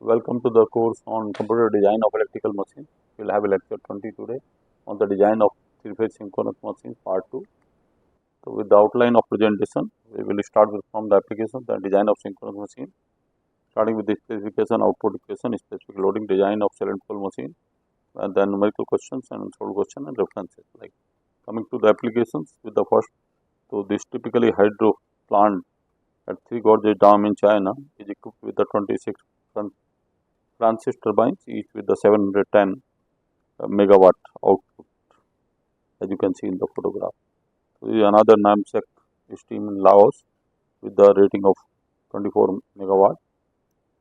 Welcome to the course on computer design of electrical machines. We will have a lecture 20 today on the design of three-phase synchronous machines part 2. So, with the outline of presentation, we will start with from the application, the design of synchronous machine, starting with the specification, output equation, specific loading, design of Salient pole machine, and then numerical questions and solved question and references. Like coming to the applications with the first, so this typically hydro plant at 3 Gorges Dam in China is equipped with the 26 Francis turbines, each with the 710 megawatt output, as you can see in the photograph. So, this is another Namsek steam in Laos with the rating of 24 megawatt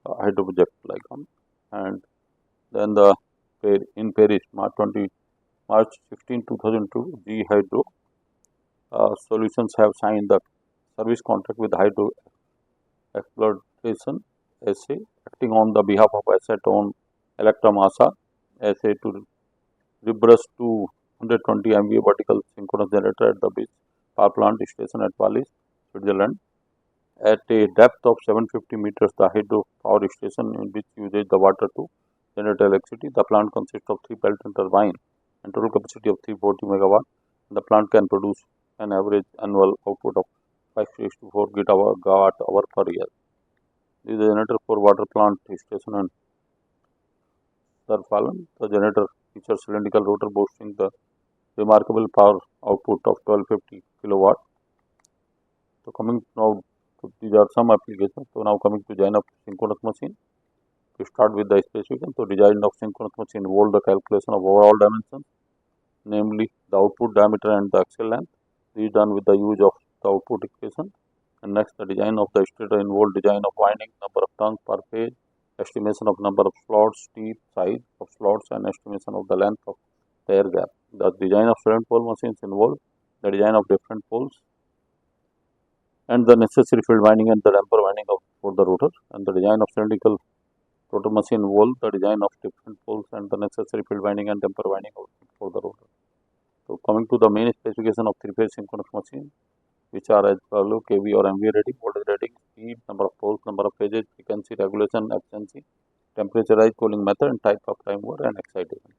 hydro project like on. And then the in Paris, March 16, 2002, G Hydro Solutions have signed the service contract with Hydro Exploitation SA, acting on the behalf of asset-owned Electramasa SA to rebrus 220 MVA vertical synchronous generator at the beach power plant station at Wallis, Switzerland. At a depth of 750 meters, the hydro power station, in which uses the water to generate electricity. The plant consists of 3 Pelton turbines and total capacity of 340 megawatt. The plant can produce an average annual output of 564 gigawatt hour per year. This is a generator for water plant station and Fallen. The generator features cylindrical rotor boasting the remarkable power output of 1250 kilowatt. So, coming now to these are some applications. So, now coming to design of synchronous machine. To start with the specification, so design of synchronous machine involve the calculation of overall dimensions, namely the output diameter and the axle length. This is done with the use of the output equation. And next, the design of the stator involve design of winding, number of turns per phase, estimation of number of slots, teeth, size of slots, and estimation of the length of the air gap. The design of Salient pole machines involve the design of different poles and the necessary field winding and the damper winding for the rotor. And the design of cylindrical rotor machine involve the design of different poles and the necessary field winding and damper winding for the rotor. So, coming to the main specification of three-phase synchronous machine, which are as follows: kV or MVA rating, voltage rating, speed, number of poles, number of phases, frequency, regulation, efficiency, temperaturized cooling method, and type of prime mover and excitation.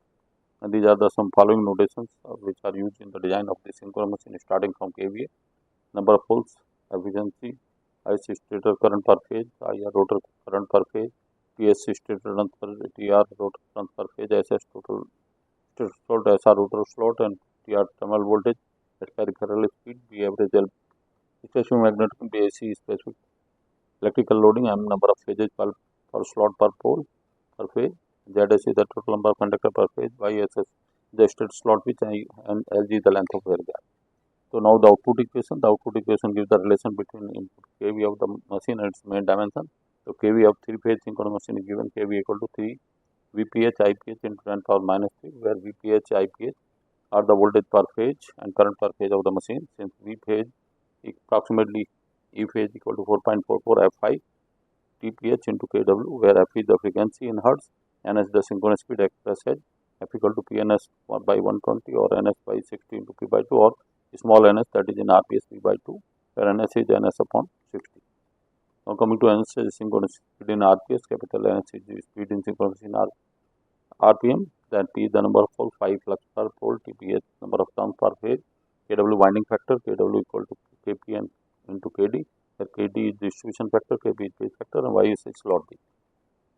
And these are the some following notations which are used in the design of the synchronous machine, starting from kVA, number of poles, efficiency, IC stator current per phase, IR rotor current per phase, TSC stator turns per TR rotor turns per phase, SS total slot, SR rotor slot, and TR terminal voltage at peripheral speed, B average L specific magnetic BAC specific electrical loading, M number of phases per slot per pole per phase, ZS is the total number of conductor per phase, YSS the state slot which and LG the length of air gap. So, now the output equation gives the relation between input kV of the machine and its main dimension. So, kV of three-phase synchronous machine is given kV equal to 3 VPH IPH into 10 power minus 3, where VPH IPH are the voltage per phase and current per phase of the machine. Since V phase approximately E phase equal to 4.44 F5 TPH into kW, where F is the frequency in hertz, N is the synchronous speed expressed as F equal to PNS by 120 or NS by 60 into P by 2, or small ns, that is in RPS P by 2, where ns is ns upon 60. Now, coming to ns is synchronous speed in RPS, capital ns is speed in synchronous in RPM, then P is the number of poles, 5 flux per pole, TPH number of turns per phase, kW winding factor, kW equal to Kp into Kd, where Kd is distribution factor, Kp is phase factor, and Y is slot D.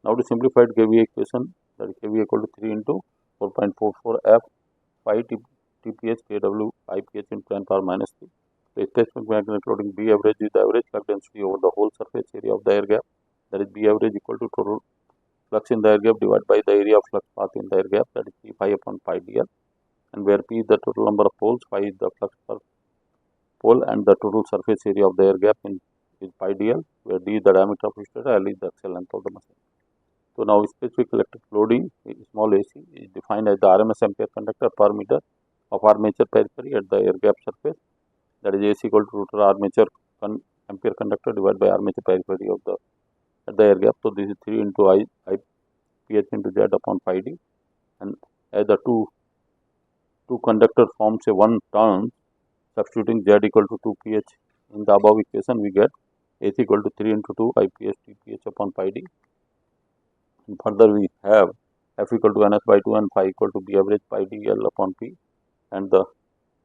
Now, to simplified kVA equation, that is kVA equal to 3 into 4.44 F 5 TPH kW IPH in 10 power minus 3. The specific magnetic loading B average is the average flux density over the whole surface area of the air gap, that is B average equal to total flux in the air gap divided by the area of flux path in the air gap, that is P phi upon pi dl, and where P is the total number of poles, phi is the flux per pole, and the total surface area of the air gap is pi dl, where D is the diameter of stator, L is the axle length of the machine. So, now specific electric loading small AC is defined as the RMS ampere conductor per meter of armature periphery at the air gap surface, that is AC equal to rotor armature ampere conductor divided by armature periphery of the at the air gap. So, this is 3 into I PH into Z upon pi D, and as the two conductor forms a one turn, substituting Z equal to 2 PH in the above equation, we get AC equal to 3 into 2 IPH TPH upon pi D. And further we have F equal to Ns by 2 and phi equal to B average pi dl upon P, and the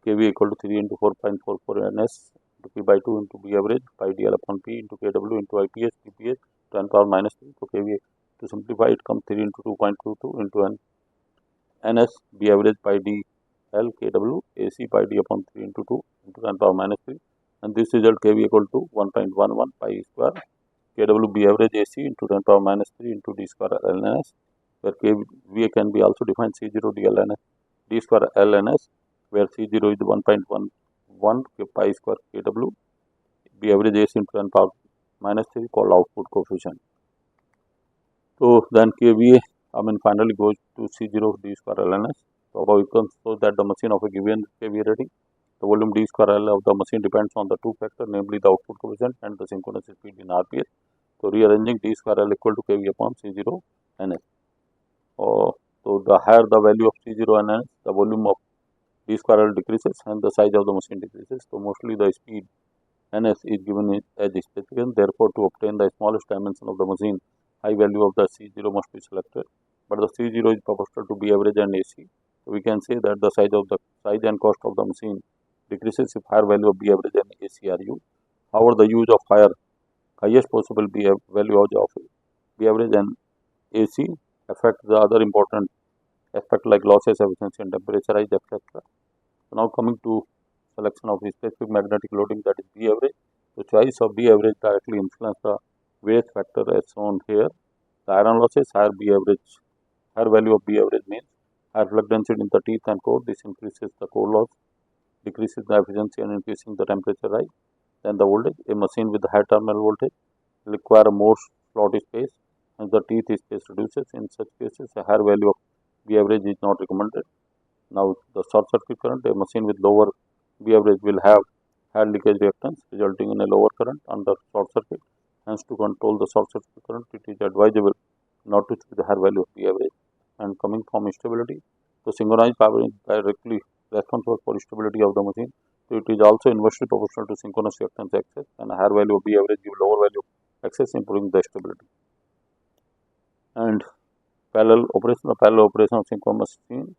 kV equal to 3 into 4.44 Ns into P by 2 into B average pi dl upon P into Kw into IPS dPs 10 power minus 3. So kV, to simplify it, comes 3 into 2.22 into Ns B average pi dl Kw AC pi d upon 3 into 2 into 10 power minus 3, and this result kV equal to 1.11 pi square Kw B average AC into 10 power minus 3 into d square lns, where kVA can be also defined C0 dlns d square lns, where C0 is 1.11 pi square Kw B average AC into 10 power minus 3, called output coefficient. So then kVA finally goes to C0 d square lns. So above it comes so that the machine of a given kVA rating, the volume d square L of the machine depends on the two factors, namely the output coefficient and the synchronous speed in RPS. So rearranging d square L equal to kV upon C0 Ns. So the higher the value of C0 Ns, the volume of d square L decreases and the size of the machine decreases. So mostly the speed Ns is given as specification. Therefore, to obtain the smallest dimension of the machine, high value of the C0 must be selected. But the C0 is proportional to B average and AC. So we can say that the size and cost of the machine decreases if higher value of B average and AC are used. However, the use of highest possible value of B average and AC affect the other important aspect like losses, efficiency, and temperature rise, etc. So now coming to selection of specific magnetic loading, that is B average. So choice of B average directly influence the various factor as shown here. The iron losses, higher value of B average means higher flux density in the teeth and core. This increases the core loss, decreases the efficiency, and increasing the temperature rise. Then the voltage, a machine with high terminal voltage require more slot space and the teeth space reduces. In such cases, a higher value of B average is not recommended. Now the short circuit current, a machine with lower B average will have higher leakage reactance, resulting in a lower current under short circuit. Hence, to control the short circuit current, it is advisable not to choose the higher value of B average. And coming from stability, so synchronized power is directly responsible for stability of the machine. So it is also inversely proportional to synchronous reactance excess, and a higher value of B average give lower value of excess, improving the stability. And parallel operation of synchronous machines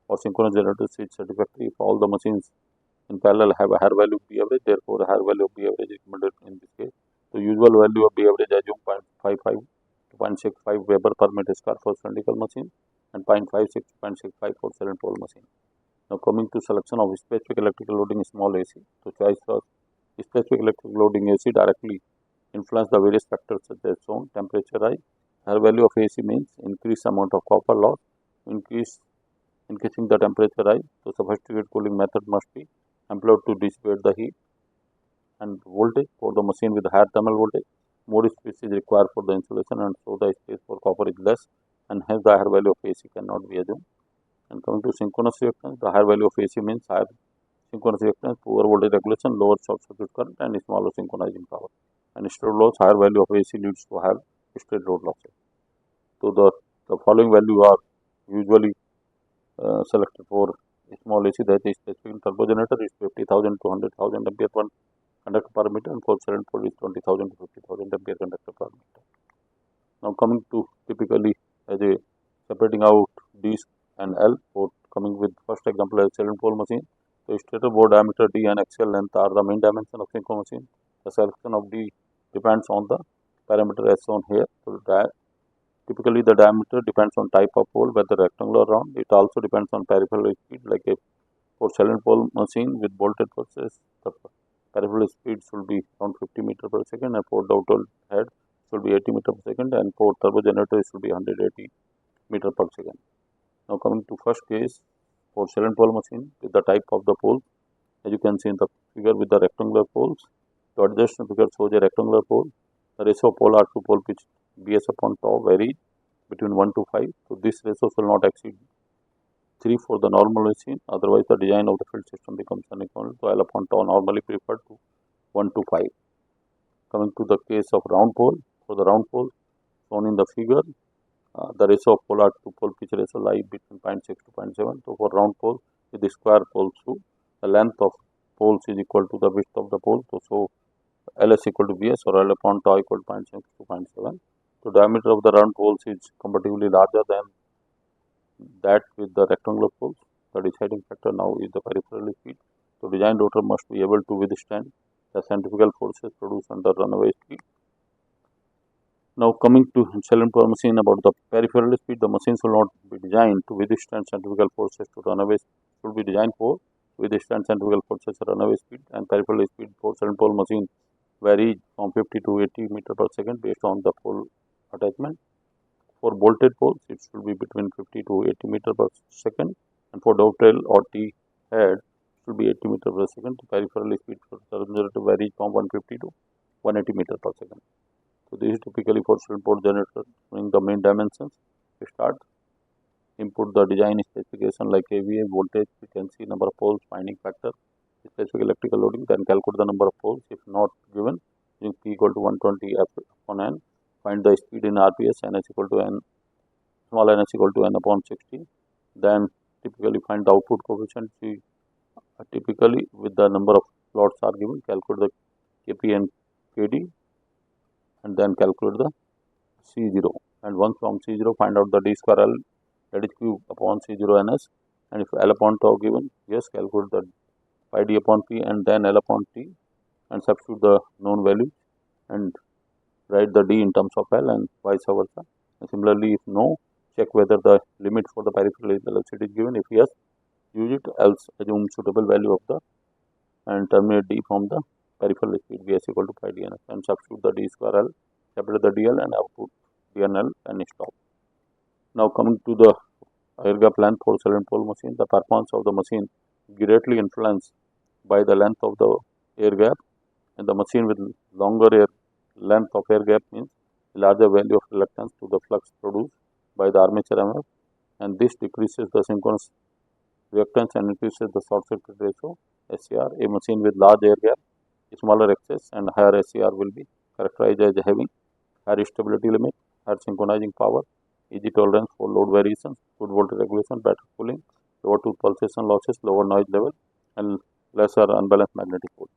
or synchronous generators is satisfactory if all the machines in parallel have a higher value of B average. Therefore, a higher value of B average is recommended in this case. The usual value of B average assume 0.55 to 0.65 Weber per meter square for cylindrical machine and 0.56 to 0.65 for silent pole machine. Now coming to selection of specific electrical loading small AC. So choice of specific electrical loading AC directly influence the various factors such as shown. Temperature rise, higher value of AC means increased amount of copper loss, increasing the temperature rise. So sophisticated cooling method must be employed to dissipate the heat. And voltage, for the machine with higher thermal voltage, more space is required for the insulation, and so the space for copper is less, and hence the higher value of AC cannot be assumed. And coming to synchronous reactance, the higher value of AC means higher synchronous reactance, poor voltage regulation, lower short circuit current, and smaller synchronizing power. And state loss, higher value of AC leads to higher state load losses. So the following value are usually selected for small AC, that is specific turbo generator is 50,000 to 100,000 ampere per conductor per meter, and for silent pole is 20,000 to 50,000 ampere conductor per meter. Now coming to typically as a separating out D and L, for coming with first example as silent pole machine. So stator bore diameter D and axial length are the main dimension of synchro machine. The selection of D depends on the parameter as shown here. So typically the diameter depends on type of pole, whether rectangular or round. It also depends on peripheral speed, like a for silent pole machine with bolted pulses, the peripheral speed should be around 50 meter per second, and for the outer head should be 80 meter per second, and for turbo generator it should be 180 meter per second. Now coming to first case for silent pole machine with the type of the pole, as you can see in the figure with the rectangular poles. The adjustment figure shows a rectangular pole. The ratio of pole are to pole pitch bs upon tau vary between 1 to 5. So this ratio shall not exceed 3 for the normal machine, otherwise the design of the field system becomes unequal. So L upon tau normally preferred to 1 to 5. Coming to the case of round pole, for the round pole shown in the figure, the ratio of polar to pole pitch ratio lie between 0.6 to 0.7. So for round pole with the square pole through, the length of poles is equal to the width of the pole. So L is equal to Bs, or L upon tau equal to 0.6 to 0.7. The diameter of the round poles is comparatively larger than that with the rectangular poles. The deciding factor now is the peripheral speed. The design rotor must be able to withstand the centrifugal forces produced under runaway speed. Now coming to Salient power machine, about the peripheral speed, the machines will not be designed to withstand centrifugal forces to runaway. Should be designed for withstand centrifugal forces at runaway speed, and peripheral speed for Salient pole machine varies from 50 to 80 meter per second based on the pole attachment. For bolted poles, it should be between 50 to 80 meter per second, and for dovetail or T head, it should be 80 meter per second. The peripheral speed for the generator varies from 150 to 180 meter per second. So this is typically for Salient pole generator. Showing the main dimensions. We start. Input the design specification like kVA, voltage, frequency, number of poles, winding factor, specific electrical loading. Then calculate the number of poles if not given. Using P equal to 120 F upon N. Find the speed in RPS. N is equal to N. Small n is equal to N upon 60. Then typically find the output coefficient. Typically with the number of slots are given. Calculate the Kp and Kd. And then calculate the C0, and once from C0 find out the d square L, that is Q upon C0 NS, and if L upon tau given, yes, calculate the pi d upon P and then L upon T, and substitute the known value and write the d in terms of L and vice versa. And similarly, if no, check whether the limit for the peripheral velocity is given. If yes, use it, else assume suitable value of the and terminate d from the peripheral speed V is equal to pi d NS, and substitute the d square L, separate the dl and output dnl and stop. Now coming to the air gap length for Salient pole machine, the performance of the machine greatly influenced by the length of the air gap, and the machine with longer length of air gap means larger value of reluctance to the flux produced by the armature MF, and this decreases the synchronous reactance and increases the short circuit ratio SCR. A machine with large air gap, smaller excess and higher SCR will be characterized as having higher stability limit, higher synchronizing power, easy tolerance for load variations, good voltage regulation, better cooling, lower tooth pulsation losses, lower noise level, and lesser unbalanced magnetic pole.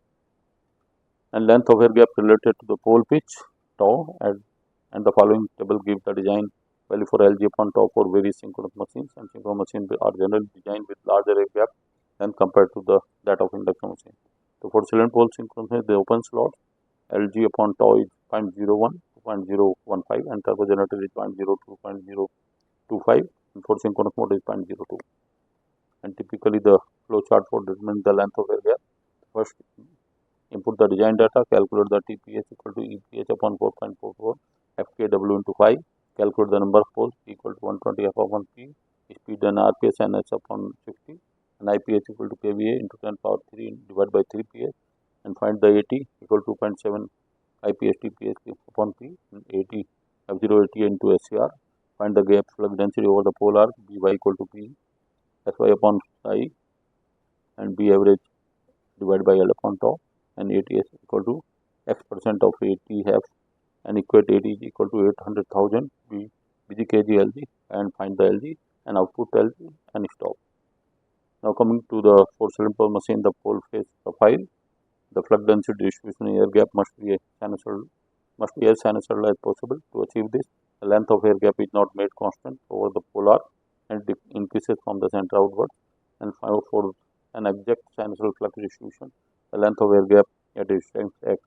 And length of air gap related to the pole pitch, tau, and the following table gives the design value for LG upon tau for various synchronous machines, and synchronous machines are generally designed with larger air gap than compared to that of induction machine. So for Salient pole synchronous, the open slot LG upon tau is 0.01 to 0.015, and turbo generator is 0.02 to 0.025, and for synchronous mode is 0.02. And typically the flow chart for determining the length of air gap. First, input the design data, calculate the TPH equal to EPH upon 4.44 FKW into 5, calculate the number of poles equal to 120 F upon P, speed and RPS and H upon 50, and IPH equal to kVA into 10 power 3 divided by 3 PS, and find the AT equal to 2.7 IPS TPS upon P, and AT F0 AT into SCR. Find the gap flux density over the pole arc, By equal to P Sy upon I, and B average divided by L upon tau, and ATS equal to X% of AT and equate AT is equal to 800,000 BG kg LG, and find the LG and output LG and stop. Now coming to the for Salient pole machine, the pole phase profile, the flux density distribution in air gap must be as sinusoidal as possible. To achieve this, the length of air gap is not made constant over the pole arc and it increases from the center outward. And for an exact sinusoidal flux distribution, the length of air gap at distance x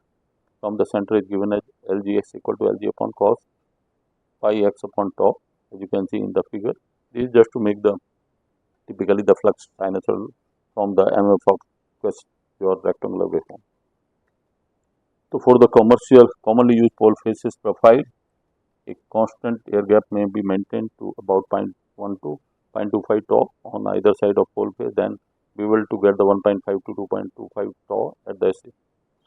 from the center is given as LGX equal to LG upon cos pi x upon tau, as you can see in the figure. This is just to make the typically the flux sinusoidal from the MF of your rectangular waveform. So for the commonly used pole phases profile, a constant air gap may be maintained to about 0.1 to 0.25 tau on either side of pole phase, then we will to get the 1.5 to 2.25 tau at the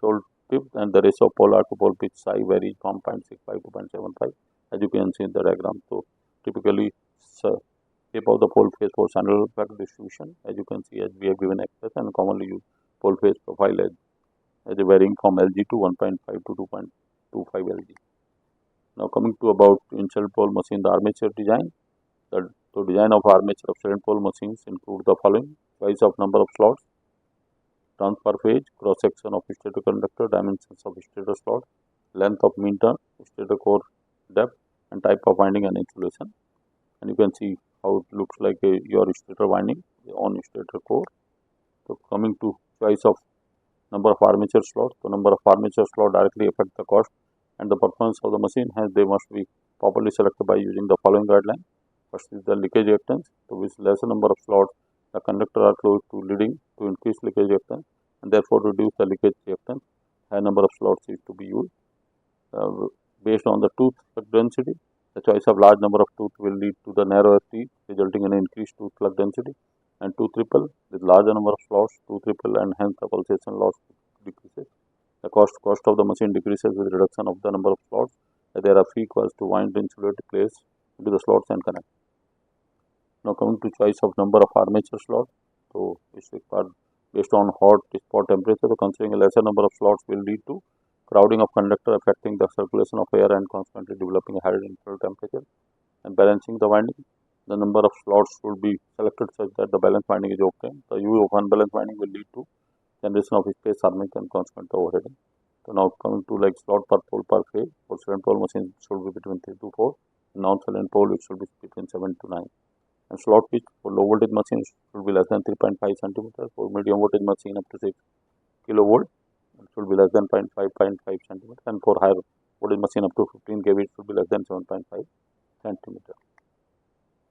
sole tip, and the ratio of pole arc to pole pitch psi varies from 0.65 to 0.75, as you can see in the diagram. So typically shape of the pole phase for sinusoidal flux distribution, as you can see, as we have given expression, and commonly used pole phase profile as varying from LG to 1.5 to 2.25 LG. Now coming to about Salient pole machine, the armature design. The design of armature of Salient pole machines include the following: choice of number of slots, transfer phase, cross section of stator conductor, dimensions of stator slot, length of mean turn, stator core depth, and type of winding and insulation. And you can see how it looks like your stator winding on stator core. So coming to choice of number of armature slots. The number of armature slots directly affect the cost and the performance of the machine, hence they must be properly selected by using the following guideline. First is the leakage reactance. So with lesser number of slots, the conductor are close to leading to increase leakage reactance and therefore reduce the leakage reactance. High number of slots is to be used. Based on the tooth plug density, the choice of large number of tooth will lead to the narrower teeth, resulting in increased tooth plug density. And tooth ripple, with larger number of slots, tooth ripple and hence the pulsation loss decreases. The cost of the machine decreases with reduction of the number of slots. There are free coils to wind insulated place into the slots and connect. Now coming to choice of number of armature slots. So it's required based on hot spot temperature. So considering a lesser number of slots will lead to crowding of conductor, affecting the circulation of air and consequently developing a higher internal temperature. And balancing the winding, the number of slots should be selected such that the balance winding is obtained. The use of unbalanced winding will lead to generation of space armature and consequent overheating. So now coming to like slot per pole per phase. For Salient pole machine should be between 3 to 4. Non-Salient pole it should be between 7 to 9. And slot pitch for low voltage machines should be less than 3.5 cm. For medium voltage machine up to 6 kilovolt it should be less than 0.5 cm. And for higher voltage machine up to 15 kV it should be less than 7.5 cm.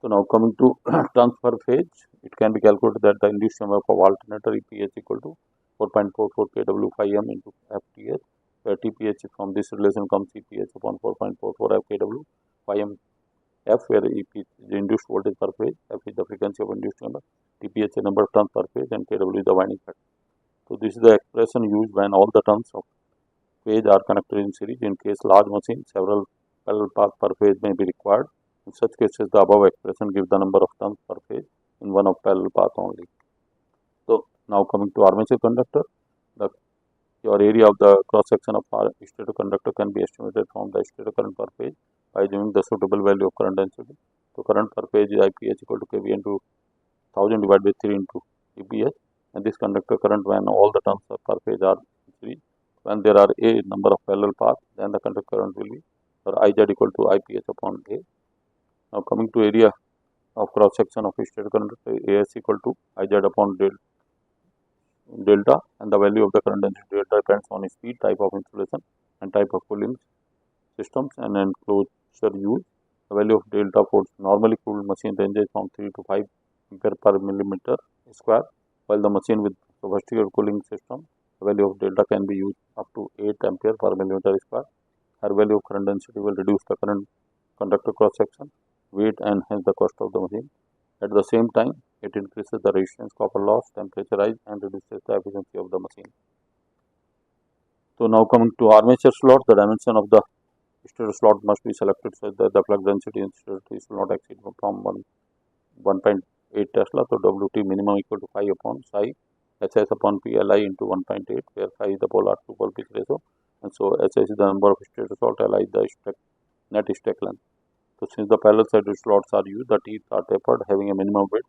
So now coming to transfer phase, it can be calculated that the induced EMF of alternator EPH equal to 4.44 kW phi m into FTH, where TPH from this relation comes EPH upon 4.44 FKW phi m F, where EP is the induced voltage per phase, F is the frequency of induced EMF, TPH is the number of turns per phase, and KW is the winding factor. So this is the expression used when all the turns of phase are connected in series. In case large machine, several parallel paths per phase may be required. In such cases, the above expression gives the number of turns per phase in one of parallel path only. So now coming to armature conductor, your area of the cross section of stator conductor can be estimated from the stator current per phase by giving the suitable value of current density. So current per phase is IPH equal to kV into 1000 divided by 3 into EPH, and this conductor current when all the turns per phase are in series. When there are a number of parallel paths, then the conductor current will be IZ equal to IPH upon A. Now coming to area of cross section of stator conductor, AS equal to IZ upon delta, and the value of the current density delta depends on speed, type of insulation and type of cooling systems and enclosure used. The value of delta for normally cooled machine ranges from 3 to 5 ampere per millimeter square, while the machine with sophisticated cooling system, the value of delta can be used up to 8 ampere per millimeter square. Higher value of current density will reduce the current conductor cross section, weight and hence the cost of the machine. At the same time, it increases the resistance, copper loss, temperature rise and reduces the efficiency of the machine. So now coming to armature slot, the dimension of the stator slot must be selected so that the plug density in stator will not exceed from 1.8 Tesla. So WT minimum equal to 5 upon psi HS upon PLI into 1.8, where psi is the polar to pole pitch ratio, and so HS is the number of stator slot, LI is the net stack length. So since the parallel sided slots are used, the teeth are tapered, having a minimum width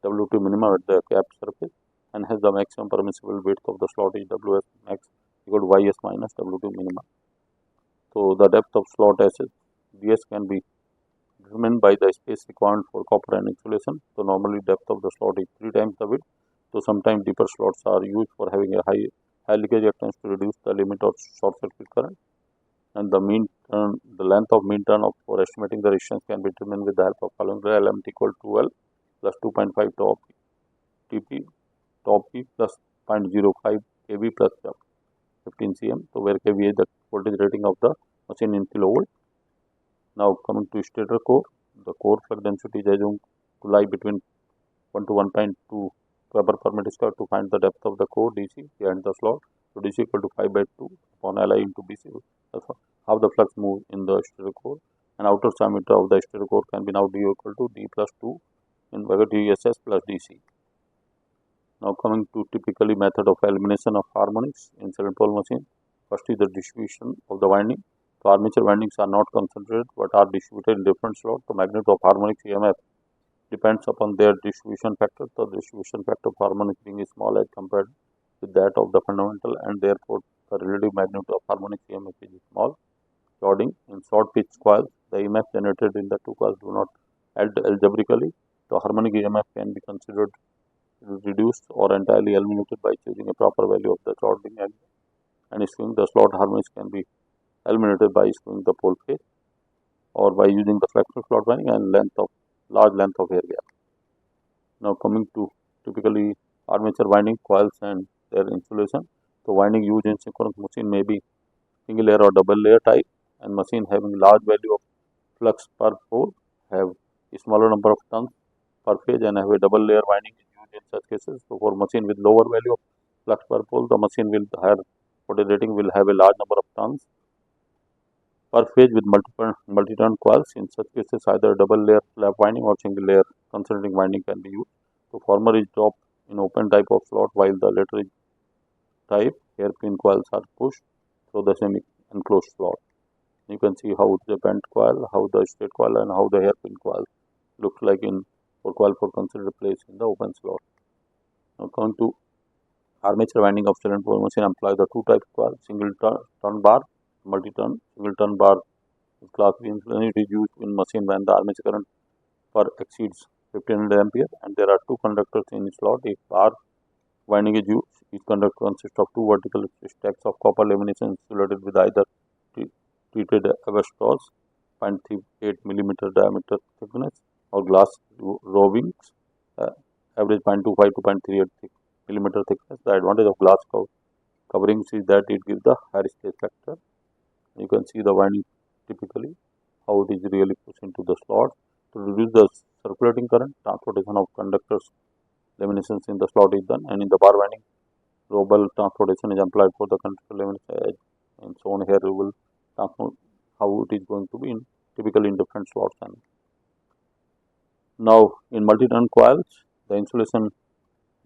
W2 minimum at the cap surface, and has the maximum permissible width of the slot is WS max equal to YS minus W2 minimum. So the depth of slot DS can be determined by the space required for copper and insulation. So normally depth of the slot is 3 times the width. So sometimes deeper slots are used for having a high leakage reactance to reduce the limit of short circuit current. And the length of mean turn for estimating the resistance can be determined with the help of following the element equal to L plus 2.5 top TP top P plus 0.05 kV plus 15 cm. So where kV is the voltage rating of the machine in kilovolt. Now coming to stator core, the core flux density is assumed to lie between 1 to 1.2 Weber per meter square to find the depth of the core DC behind the slot. So DC equal to 5 by 2 upon Li into BC. That's how the flux moves in the stator core. And outer diameter of the stator core can be now D equal to D plus 2 in DSS plus DC. Now coming to typically method of elimination of harmonics in Salient pole machine. First is the distribution of the winding. So armature windings are not concentrated but are distributed in different slots. The magnitude of harmonics EMF depends upon their distribution factor. So the distribution factor of harmonic being small as compared with that of the fundamental, and therefore the relative magnitude of harmonic EMF is small. Loading in short pitch coils, the EMF generated in the two coils do not add algebraically, the harmonic EMF can be considered reduced or entirely eliminated by choosing a proper value of the slotting angle and skewing. The slot harmonics can be eliminated by skewing the pole phase or by using the flexible slot winding and large length of air gap. Now coming to typically armature winding coils and their insulation. So winding used in synchronous machine may be single layer or double layer type, and machine having large value of flux per pole have a smaller number of turns per phase and have a double layer winding is used in such cases. So for machine with lower value of flux per pole, the machine with higher voltage rating will have a large number of turns per phase with multi-turn coils. In such cases, either double layer flap winding or single layer concentrating winding can be used. So former is dropped in open type of slot, while the latter is type hairpin coils are pushed through the semi-enclosed slot. You can see how the bent coil, how the straight coil, and how the hairpin coil looks like in for coil for considered place in the open slot. Now coming to armature winding of cylinder pole machine, employ the two types of coil: single turn bar, multi-turn. Single turn bar is class B insulation. It is used in machine when the armature current per exceeds 1500 ampere and there are two conductors in slot. If bar winding is used, each conductor consists of two vertical stacks of copper lamination insulated with either treated asbestos 0.38 millimeter diameter thickness or glass rovings average 0.25 to 0.38 millimeter thickness. The advantage of glass coverings is that it gives the higher space factor. You can see the winding typically how it is really pushed into the slot. To reduce the circulating current, transportation of conductors laminations in the slot is done, and in the bar winding, global transportation is employed for the conductor lamination edge. And so on here we will transform how it is going to be in typically in different slots. And now in multi-turn coils, the insulation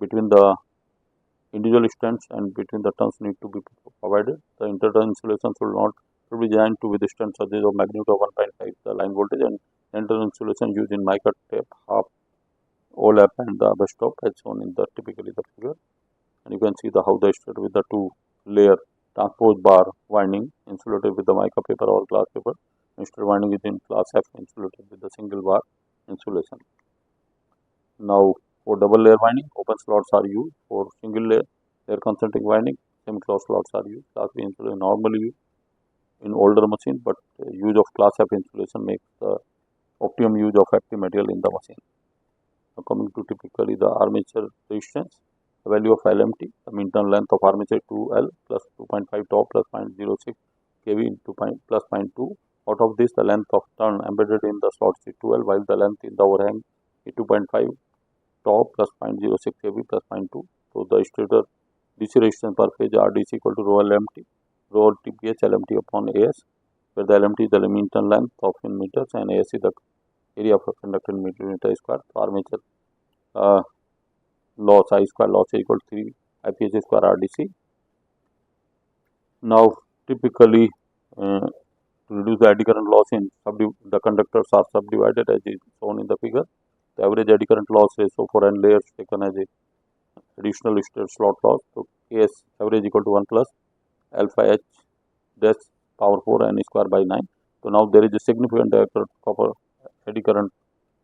between the individual strands and between the turns need to be provided. The inter-turn insulation should be designed to withstand surges of magnitude of 1.5 the line voltage, and inter insulation used in mica tape, half overlap and the asbestos as shown in the typically the figure. And you can see the how the straight with the two layer transposed bar winding insulated with the mica paper or glass paper. Instead winding is in class F insulated with the single bar insulation. Now for double layer winding, open slots are used. For single layer concentric winding, semi-closed slots are used. Class B insulation normally used in older machine, but use of class F insulation makes the optimum use of active material in the machine. Now coming to typically the armature resistance, the value of LMT, the mean turn length of armature 2L plus 2.5 top plus 0.06 kV into plus 0.2. Out of this, the length of turn embedded in the slots is 2L, while the length in the overhang is 2.5 top plus 0.06 kV plus 0.2. So the stator DC resistance per phase RDC equal to rho LMT, rho TPH LMT upon AS, where the LMT is the mean turn length of in meters and AS is the area of a conductor in millimeter square. So armature loss I square loss is equal to 3 IPH square RDC. Now typically to reduce the eddy current loss in the conductors are subdivided as is shown in the figure. The average eddy current loss ratio for n layers taken as a additional slot loss. So AS average equal to 1 plus alpha H dash power 4 n square by 9. So now there is a significant eddy current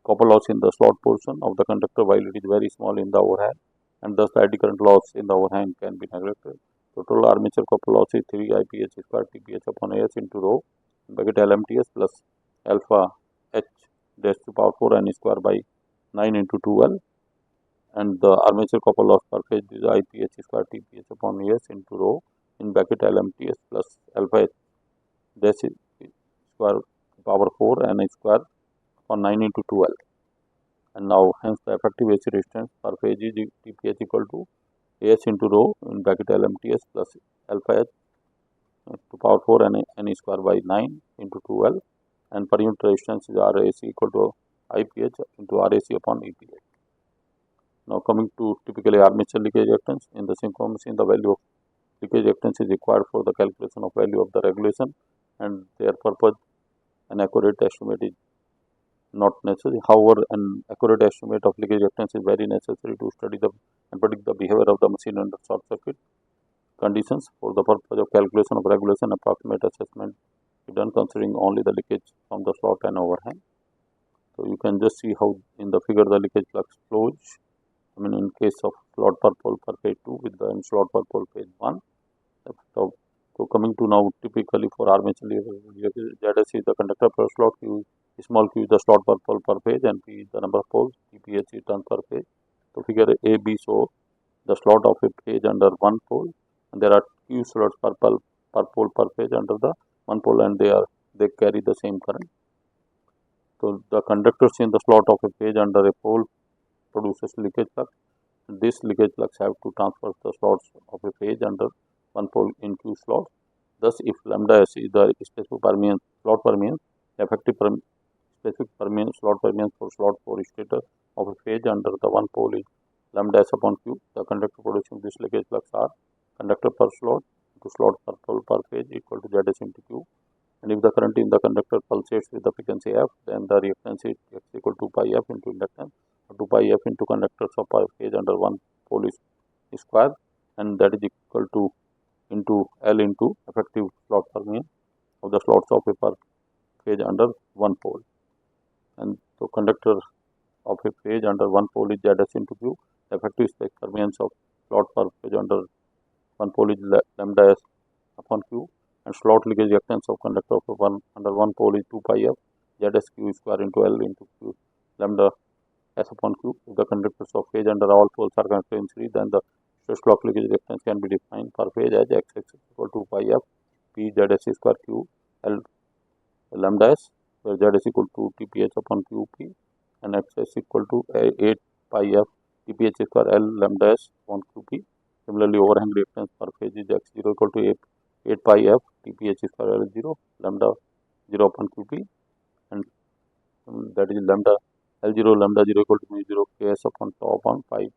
copper loss in the slot portion of the conductor, while it is very small in the overhang, and thus the eddy current loss in the overhang can be neglected. So total armature copper loss is 3 IPH square TPH upon AS into rho bracket LMTS plus alpha H dash to power 4 n square by 9 into 2L, and the armature copper loss per phase is IPH square TPH upon AS into rho in bracket LMTS plus alpha H dash square power 4 n square upon 9 into 2L. And now hence the effective AC resistance per phase is TPH equal to AS into rho in bracket LMTS plus alpha H to power 4 n square by 9 into 2L, and per unit resistance is RAC equal to IPH into RAC upon EPH. Now coming to typically armature leakage reactance, in the synchronous machine the value of leakage reactance is required for the calculation of value of the regulation, and their purpose an accurate estimate is not necessary. However, an accurate estimate of leakage reactance is very necessary to study and predict the behavior of the machine under short circuit conditions. For the purpose of calculation of regulation, approximate assessment if done considering only the leakage from the slot and overhang. So you can just see how in the figure the leakage flux flows. I mean, in case of slot per pole per phase 2 with the slot per pole phase 1. So coming to now typically for armature ZS is the conductor per slot, Q small q is the slot per pole per phase, and P is the number of poles, TPH is turns per phase. So figure A, B show the slot of a phase under one pole, and there are Q slots per pole per phase under the one pole, and they carry the same current. So the conductors in the slot of a phase under a pole produces leakage flux. This leakage flux have to transfer the slots of a phase under one pole in Q slots. Thus, if lambda s is the specific permeance slot permeance, effective specific permeance slot permeance for slot 4 stator of a phase under the one pole is lambda s upon Q. The conductor producing this leakage flux are conductor per slot into slot per pole per phase equal to Zs into Q. And if the current in the conductor pulsates with the frequency f, then the reactance is x equal to pi f into inductance, or 2 pi f into conductors of per phase under one pole is square, and that is equal to into L into effective slot permeance of the slots of a per phase under one pole. And so conductor of a phase under one pole is Zs into Q. The effective permeance of slot per phase under one pole is lambda s upon Q. And slot leakage reactance of conductor of under one pole is 2 pi f Zs Q square into L into Q lambda s upon Q. If the conductors of phase under all poles are connected in series, then the slot leakage reactance can be defined per phase as x equal to pi f P Zs square Q L lambda s, where Zs equal to TPH upon QP, and x equal to 8 pi f TPH square L lambda s upon QP. Similarly, overhang reactance per phase is x0 equal to 8 pi f TPH square L0 lambda 0 upon QP, and that is lambda L0 lambda 0 equal to mu0 Ks upon tau upon pi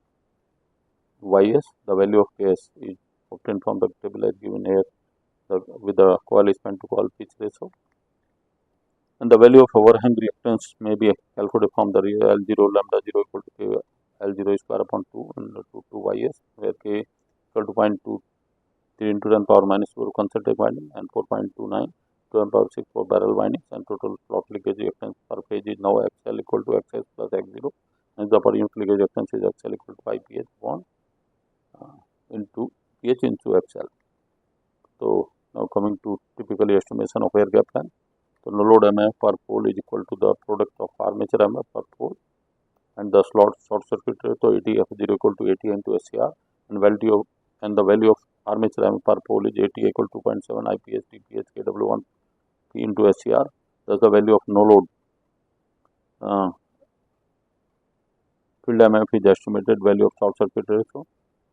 Ys. The value of Ks is obtained from the table as given here with the coil span to coil pitch ratio. And the value of overhang reactance may be calculated from the L0 lambda 0 equal to K L0 square upon 2 and 2 Ys, where K equal to 0.23 into 10 power minus 4 concentric winding and 4.29 to 10 power 6 for barrel windings, and total slot leakage reactance per phase is now XL equal to XS plus X0, and the per unit leakage reactance is XL equal to 5 pH upon into pH into XL. So now coming to typically estimation of air gap length. So no load MF per pole is equal to the product of armature MF per pole and the short circuit rate. So ATF0 equal to AT into SCR, and the value of armature MF per pole is AT equal to 2.7 IPS TPH KW1 P into SCR. Thus the value of no load field MF is estimated value of short circuit ratio.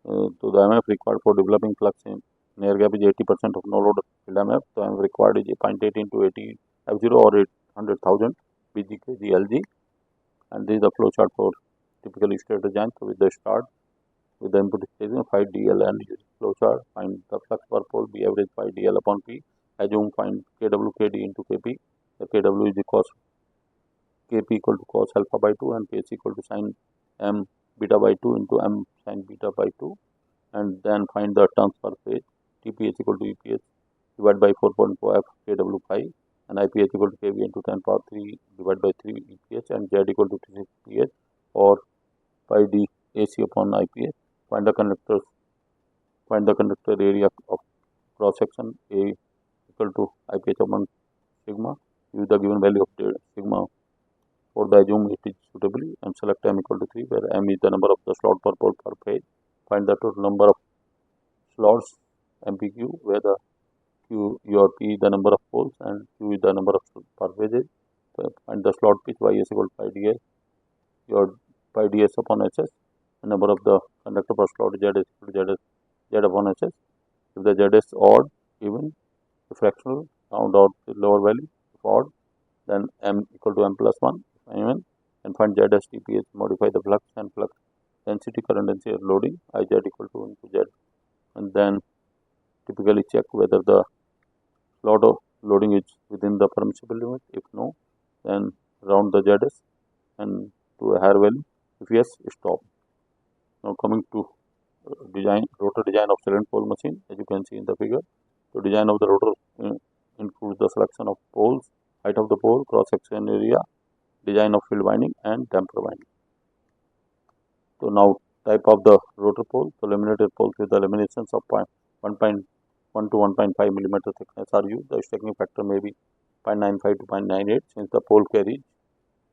So the MF required for developing flux in air gap is 80% of no load field MF. So MF required is 0.8 into 80 F0 or 800,000 BGkg LG, and this is the flow chart for typically stator design. So with the start with the input station 5 DL and use flow chart, find the flux per pole, B average 5 DL upon P, assume find KW KD into KP. The KW is equals KP equal to cos alpha by 2 and PS equal to sin M beta by 2 into M sin beta by 2, and then find the turns per phase. TPH equal to EPH divided by 4.4 F KW pi, and IPH equal to kV into 10 power 3 divided by 3 EPH, and Z equal to 3 PH or pi d AC upon IPH. Find the conductor area of cross section A equal to IPH upon sigma. Use the given value of sigma for the assume it is suitably, and select M equal to 3, where M is the number of the slot per pole per phase. Find the total number of slots MPQ, where the Q your P is the number of poles and Q is the number of per phases. Find the slot pitch Y is equal to pi ds, your pi ds upon SS. The number of the conductor per slot Z is equal to Z upon SS. If the Z is odd, even, fractional, round out the lower value. If odd, then M equal to M plus 1, even, and find Z as TPH, modify the flux and flux density, current density, loading, IZ equal to into Z, and then typically check whether the slot of loading is within the permissible limit. If no, then round the ZS and to a higher value. If yes, stop. Now coming to rotor design of Salient pole machine, as you can see in the figure. So design of the rotor includes the selection of poles, height of the pole, cross-section area, design of field winding and damper winding. So now type of the rotor pole. So laminated poles with the laminations of 1.1 to 1.5 millimeter thickness are used. The stacking factor may be 0.95 to 0.98 since the pole carries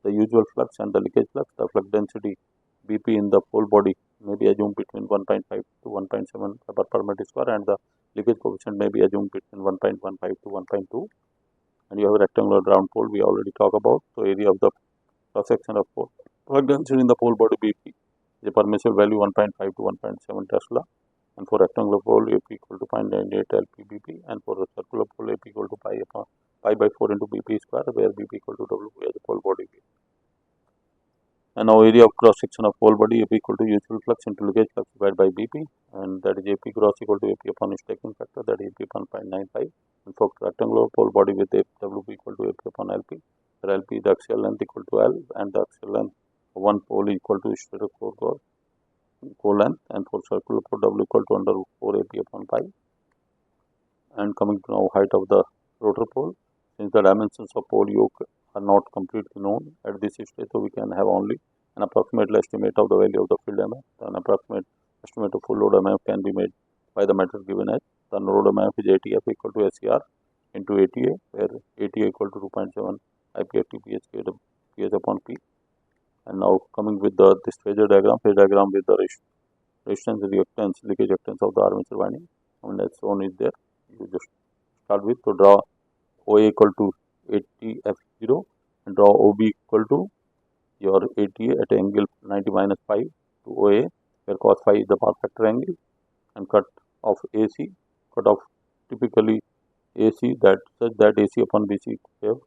the usual flux and the leakage flux. The flux density BP in the pole body may be assumed between 1.5 to 1.7 Weber per meter square and the leakage coefficient may be assumed between 1.15 to 1.2. And you have a rectangular round pole we already talked about. So area of the cross section of pole. Flux density in the pole body BP is a permissible value 1.5 to 1.7 Tesla. And for rectangular pole AP equal to 0.98 LPBP, and for the circular pole AP equal to pi by 4 into BP square, where BP equal to W as the pole body. And now area of cross section of pole body AP equal to usual flux into leakage flux divided by BP, and that is AP cross equal to AP upon stacking factor, that is AP upon 0.95. And for rectangular pole body with WP equal to AP upon LP, where LP is the axial length equal to L, and the axial length of one pole equal to stator core length, and for circular pole W equal to under 4 AP upon pi. And coming to now height of the rotor pole, since the dimensions of pole yoke are not completely known at this stage, so we can have only an approximate estimate of the value of the field MF. An approximate estimate of full load MF can be made by the method given as the load MF is ATF equal to SCR into ATA, where ATA equal to 2.7 IPFT PS upon P. And now coming with this phasor diagram with the resistance, reactance, leakage reactance of the armature winding, and as shown is there. You just start with to draw OA equal to 80F0 and draw OB equal to your ATA at angle 90 minus 5 to OA, where cos phi is the power factor angle, and cut off AC, cut off typically AC that such that AC upon BC have,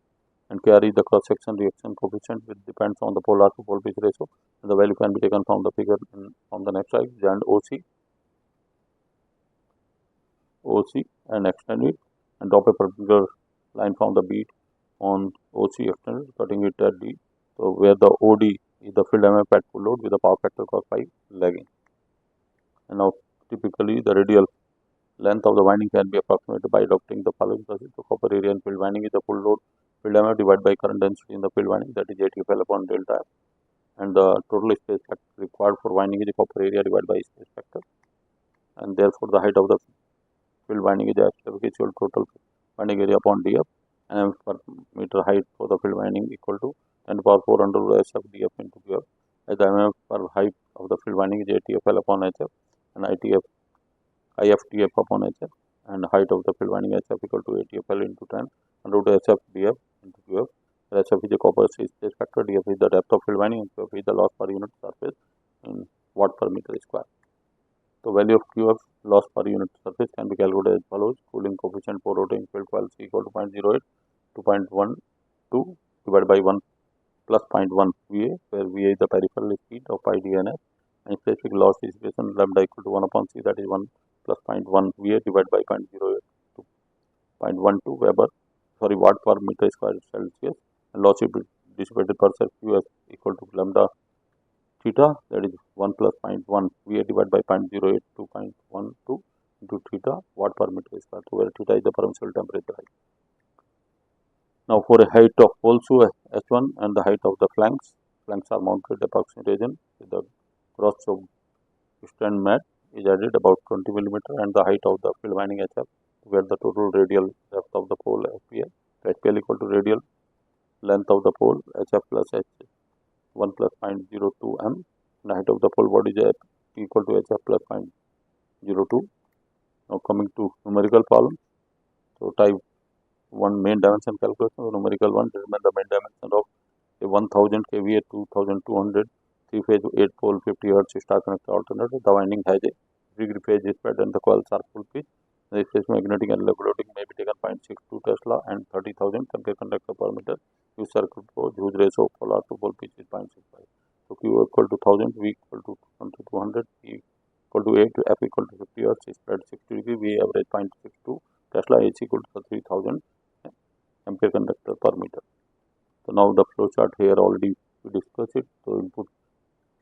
and carry the cross section reaction coefficient which depends on the polar to pole pitch ratio, and the value can be taken from the figure from the next slide, and OC and extend it, and drop a particular line from the bead on OC extended, cutting it at D. So where the OD is the field MF at full load with the power factor cos phi lagging. And now typically the radial length of the winding can be approximated by adopting the following process. So copper area in field winding is the full load field MF divided by current density in the field winding, that is ATFL upon delta F, and the total space factor required for winding is the copper area divided by space factor, and therefore the height of the field winding is the actual total winding area upon DF, and per meter height for the field winding equal to 10 to the power 4 under SF DF into QF, as the MF per height of the field winding is ATFL upon HF, and IFTF upon HF, and height of the field winding HF equal to ATFL into 10 under root SF DF into QF, where SF is the copper space factor, DF is the depth of field winding, and QF is the loss per unit surface in watt per meter square. The value of QF loss per unit surface can be calculated as follows. Cooling coefficient for rotating field coil C equal to 0.08 to 0.12 divided by 1 plus 0.1 VA, where VA is the peripheral speed of pi dNf, and specific loss dissipation lambda equal to 1 upon C, that is 1 plus 0.1 VA divided by 0.08 to 0.12 watt per meter square Celsius, and loss dissipated per QF equal to lambda theta, that is 1 plus 0.1 VA divided by 0.08 to 0.12 into theta watt per meter square, so where theta is the permissible temperature height. Now for a height of pole shoe H1 and the height of the flanks are mounted epoxy resin with the cross choke strand mat is added about 20 millimeter, and the height of the field winding HF, where the total radial depth of the pole FPL, HPL equal to radial length of the pole HF plus H1 plus 0.02 m, and the height of the pole body is equal to HF plus 0.02. Now coming to numerical problem. So type 1 main dimension calculation. So numerical 1, determine the main dimension of a 1000 kVA 2200 3-phase 8-pole 50 Hz star connected alternator. The winding has a degree phase spread and the coils are full pitch. The space magnetic and loading may be taken 0.62 Tesla and 30,000 ampere conductor per meter. Use circuit pole whose ratio of polar to pole pitch is 0.65. So Q equal to 1000, V equal to 2200, P equal to 8, F equal to 50 Hz spread 60 degree, V average 0.62 Tesla, H equal to 3000 ampere conductor per meter. So now the flow chart here already we discussed it. So input,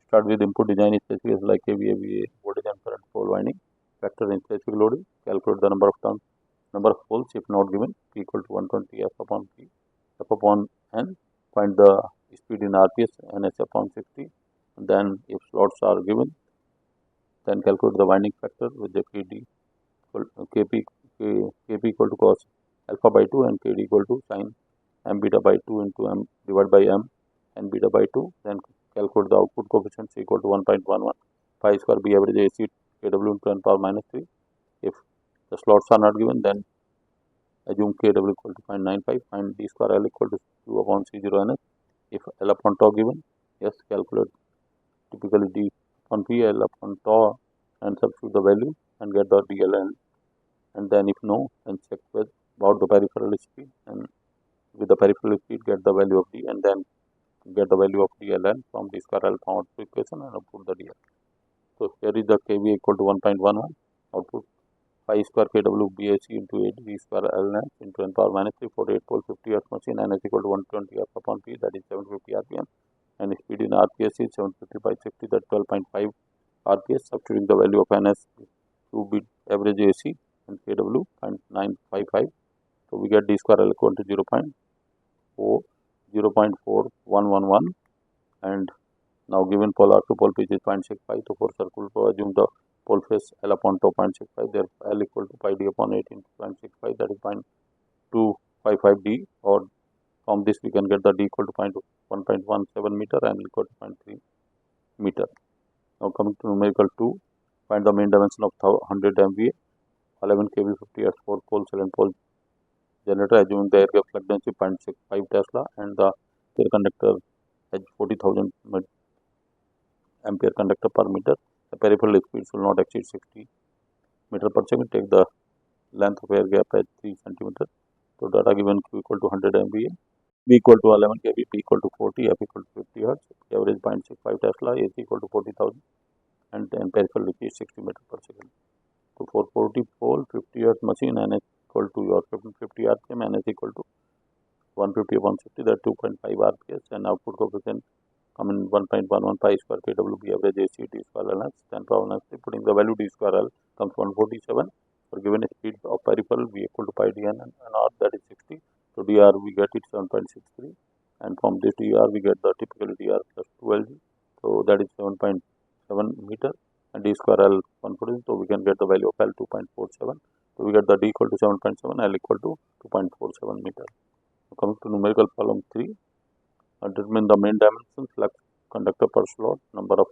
start with input design specifications like KVA, VA, voltage and current pole winding, factor in specific loading, calculate the number of turns number of poles if not given, P equal to 120 F upon P, F upon N. Find the speed in RPS, NS upon 60. And then if slots are given, then calculate the winding factor with the KD KP equal to cos alpha by 2 and KD equal to sin m beta by 2 into m divided by m and beta by 2. Then calculate the output coefficient equal to 1.11 pi square B average AC KW into 10 power minus 3. If the slots are not given, then assume KW equal to 0.95, find D square L equal to Q upon C0 NS. If L upon tau given, yes, calculate typically D upon P, L upon tau and substitute the value and get the DLN. And then if no, then check with about the peripheral speed, and with the peripheral speed get the value of D, and then get the value of DLN from D square L from output equation and output the DL. So here is the KV equal to 1.11, output 5 square KW BAC into 8 D square LN into 10 power minus 3, 48 pole 50 Hz machine, and is equal to 120 F upon P, that is 750 RPM, and speed in RPS is 750 by 60, that 12.5 RPS. Substituting the value of NS to be average AC and KW 0.955. So we get D square L equal to 0.4111, and now given pole R to pole pitch is 0.65. So for circle flow, assume the pole phase L upon tau 0.65, therefore L equal to pi D upon 8 into 0.65, that is 0.255 D, or from this we can get the D equal to 1.17 meter and L equal to 0.3 meter. Now coming to numerical 2, find the main dimension of 100 MVA, 11 kV 50 Hz 4 pole Salient pole generator, assuming the air gap flux density 0.65 Tesla and the air conductor has 40,000 ampere conductor per meter. The peripheral speed should not exceed 60 meter per second. Take the length of air gap as 3 centimeter. So data given Q equal to 100 MVA, B equal to 11 kV, P equal to 40, F equal to 50 Hz, average 0.65 Tesla, AC equal to 40,000, and then peripheral speed 60 meter per second. So for 40 pole 50 Hz machine, NS equal to your 50 RPM, NS equal to 150 upon 60, that 2.5 RPS, and output coefficient come in 1.11 pi square KWB average AC D square L, 10 power minus 3. Putting the value D square L comes 147. For given speed of peripheral, V equal to pi dn and R, that is 60. So dr we get it 7.63, and from this dr we get the typical dr plus 2lg, so that is 7.7 meter, and D square L 140, so we can get the value of L 2.47. So we get the D equal to 7.7, L equal to 2.47 meter. So coming to numerical problem 3, determine the main dimension, flux conductor per slot, number of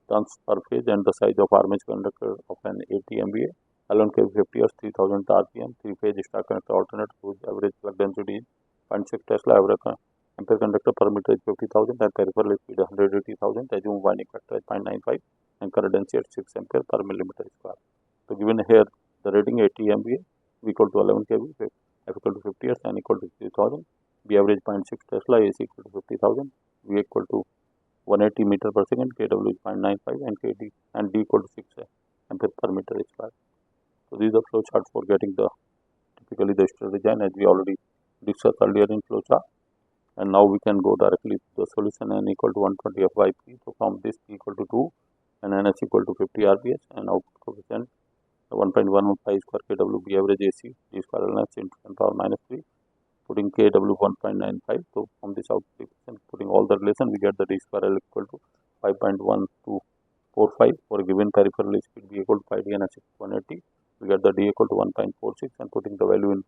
turns per phase, and the size of armature conductor of an 80 MVA, L1 kV 50 Hz, 3000 RPM, 3-phase star connector alternator whose average flux density is 0.6 Tesla, average ampere conductor per meter is 50,000, and peripheral speed 180,000, assume winding factor is 0.95, and current density at 6 ampere per millimeter square. So given here the rating 80 MVA, V equal to 11 kV, F equal to 50 Hz, N equal to 3000, B average 0.6 Tesla, AC equal to 50,000, V equal to 180 meter per second, KW is 0.95, and KD and D equal to 6 ampere per meter square. So these are flow charts for getting the typically the structure design, as we already discussed earlier in flow chart. And now we can go directly to the solution. N equal to 120 F by P. So from this P equal to 2 and NS equal to 50 RPS, and output coefficient 1.11 pi square KW B average AC D square LNS into 10 power minus 3. Putting KW 1.95. So from this output equation, putting all the relation, we get the D square L equal to 5.1245 for a given peripheral speed B equal to pi D and S 180. We get the D equal to 1.46, and putting the value in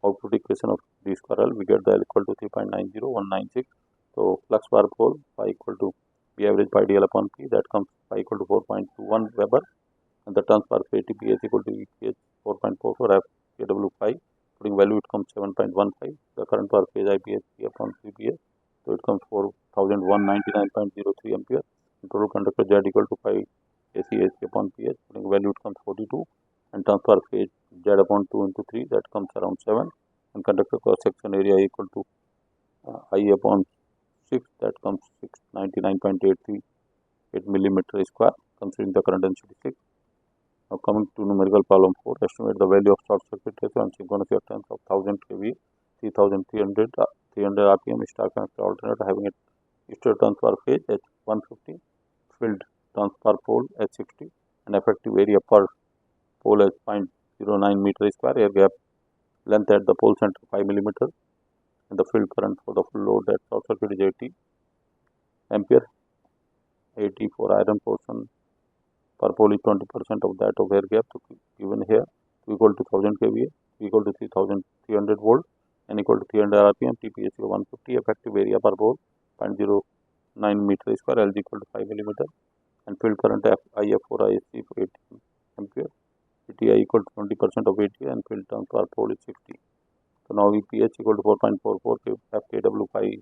output equation of D square L, we get the L equal to 3.90196. So flux per pole pi equal to B average pi DL upon P, that comes pi equal to 4.21 Weber, and the turns per phase TP is equal to EPH 4.44 F KW pi. Putting value, it comes 7.15. The current per phase IPH P upon 3PS, so it comes 4199.03 ampere. And total conductor Z equal to pi AC upon PS. Putting value, it comes 42. And turns per phase Z upon 2 into 3, that comes around 7. And conductor cross section area equal to I upon 6, that comes 699.838 millimeter square, considering the current density 6. Now coming to numerical problem 4, estimate the value of short circuit ratio and synchronous reactance of 1000 kV, 3300 RPM star connector alternator having a state turns per phase at 150, filled turns per pole at 60, and effective area per pole as 0.09 meter square, air gap length at the pole center 5 millimeter, and the field current for the full load at short circuit is 80 ampere. 80 for iron portion per pole is 20% of that of air gap. So given here equal to 1000 kVA, equal to 3300 volt, and equal to 300 rpm, TPS 150, effective area per pole 0.09 meter square, L is equal to 5 millimeter, and field current IF for ISC for 80 ampere. TI equal to 20% of ATA, and field turn per pole is 60. So now VPH equal to 4.44 FKW5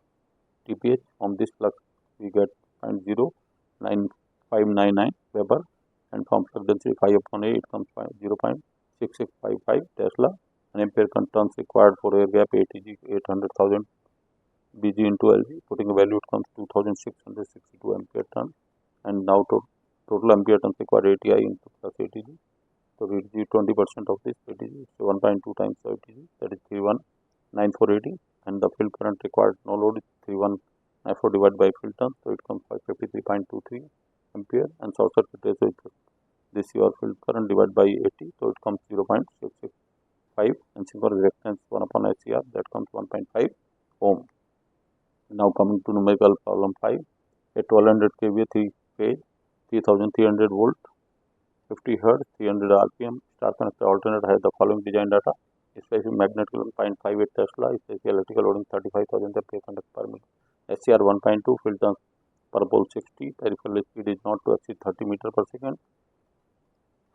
TPH. From this flux we get 0.09599 Weber, and from flux density 5 upon A it comes 0.6655 Tesla, and ampere turns required for air gap ATG 800,000 BG into LG. Putting a value it comes 2662 ampere turn, and now total ampere turns required ATI into plus ATG. So we will 20% of this ATG, so 1.2 times ATG, that is 319480, and the field current required no load is 3194 divided by field turn, so it comes 53.23 ampere, and short circuit ratio is this your field current divided by 80, so it comes 0.665, and synchronous reactance 1 upon SCR, that comes 1.5 ohm. Now coming to numerical problem 5, a 1200 kVA 3 phase 3300 volt 50 Hz 300 rpm star connector alternate has the following design data: specific magnetic load 0.58 Tesla, specific electrical loading 35,000 ampere conductor per meter, SCR 1.2, field turns per pole 60, peripheral speed is not to exceed 30 meter per second.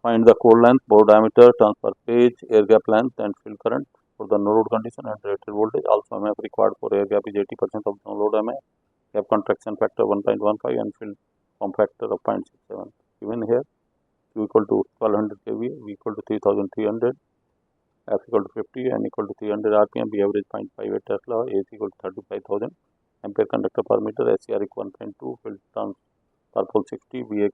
Find the core length, bore diameter, turns per page, air gap length, and field current for the no load condition and rated voltage. Also MF required for air gap is 80% of no load MF, gap contraction factor 1.15, and field form factor of 0.67. Given here Q equal to 1200 kVA, V equal to 3300, F equal to 50, and equal to 300 rpm, B average 0.58 Tesla, AC equal to 35,000 ampere conductor per meter, SCR equal 1.2, field turns per pole 60, VA